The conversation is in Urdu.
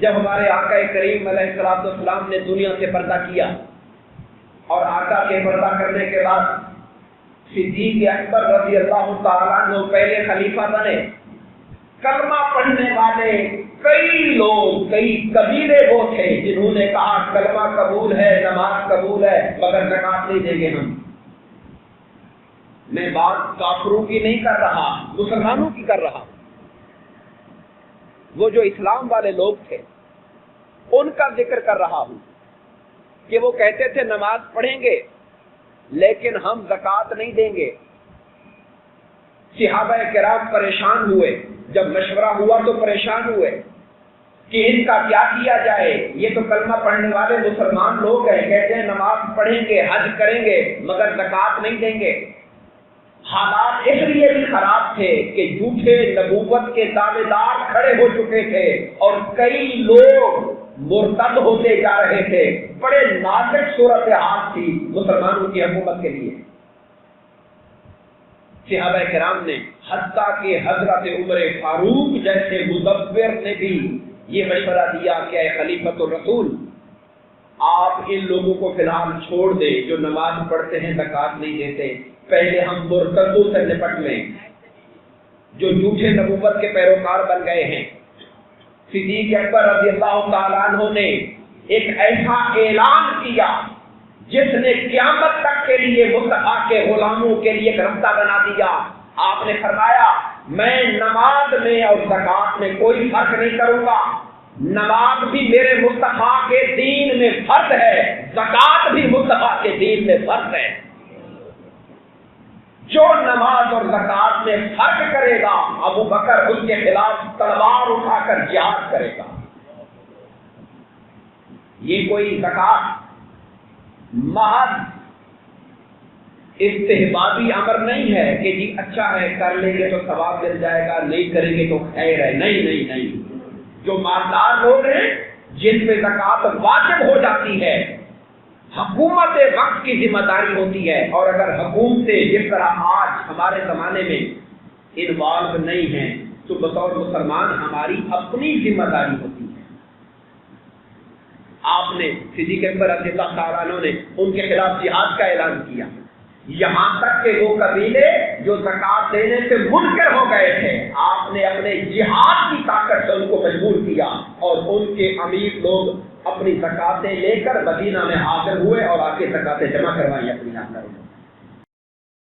جب ہمارے آقا کریم علیہ السلام نے دنیا سے پردہ کیا اور آقا کے پردہ کرنے کے بعد صدیق اکبر رضی اللہ تعالیٰ عنہ پہلے خلیفہ بنے، کلمہ پڑھنے والے کئی لوگ، کئی قبیلے وہ تھے جنہوں نے کہا کلمہ قبول ہے، نماز قبول ہے، مگر زکات نہیں دیں گے ہم۔ میں بات کافروں کی نہیں کر رہا، مسلمانوں کی کر رہا ہوں۔ وہ جو اسلام والے لوگ تھے ان کا ذکر کر رہا ہوں کہ وہ کہتے تھے نماز پڑھیں گے لیکن ہم زکات نہیں دیں گے۔ صحابہ کرام پریشان ہوئے، جب مشورہ ہوا تو پریشان ہوئے کہ ان کا کیا کیا جائے، یہ تو کلمہ پڑھنے والے مسلمان لوگ ہیں، کہتے ہیں نماز پڑھیں گے، حج کریں گے، مگر زکات نہیں دیں گے۔ حالات اس لیے بھی خراب تھے کہ جھوٹے نبوت کے دعوے دار کھڑے ہو چکے تھے اور کئی لوگ مرتد ہوتے جا رہے تھے۔ بڑے نازک صورتحال تھی مسلمانوں کی حکومت کے لیے۔ صحابہ کرام نے حتیٰ کہ حضرت عمر فاروق جیسے مدبر نے بھی یہ مشورہ دیا کہ اے خلیفۃ الرسول، آپ ان لوگوں کو فی الحال چھوڑ دیں جو نماز پڑھتے ہیں زکات نہیں دیتے، پہلے ہم مرتدوں سے نپٹ لیں جو جھوٹے نبوت کے پیروکار بن گئے ہیں۔ صدیق اکبر رضی اللہ تعالیٰ عنہ نے ایک ایسا اعلان کیا جس نے قیامت تک کے لیے مصطفیٰ کے غلاموں کے لیے ایک رستہ بنا دیا۔ آپ نے فرمایا میں نماز میں اور زکات میں کوئی فرق نہیں کروں گا، نماز بھی میرے مصطفیٰ کے دین میں فرض ہے، زکات بھی مصطفیٰ کے دین میں فرض ہے۔ جو نماز اور زکات میں فرق کرے گا ابو بکر اس کے خلاف تلوار اٹھا کر جہاد کرے گا۔ یہ کوئی زکات محض استحبابی امر نہیں ہے کہ جی اچھا ہے کر لیں گے تو ثواب مل جائے گا، نہیں کریں گے تو خیر ہے۔ نہیں نہیں نہیں، جو مالدار لوگ ہیں جن پہ زکات واجب ہو جاتی ہے، حکومت وقت کی ذمہ داری ہوتی ہے، اور اگر حکومتیں جس طرح آج ہمارے زمانے میں انوالو نہیں ہیں تو بطور مسلمان ہماری اپنی ذمہ داری ہوتی ہے۔ آپ نے صدیق اکبر رضی اللہ تعالیٰ عنہ نے ان کے خلاف جہاد کا اعلان کیا، یہاں تک کہ وہ قبیلے جو زکات دینے سے منکر ہو گئے تھے آپ نے اپنے جہاد کی طاقت سے ان کو مجبور کیا، اور ان کے امیر لوگ اپنی زکاتیں لے کر مدینہ میں حاضر ہوئے اور آ کے زکاتیں جمع کروائیں اپنی یہاں۔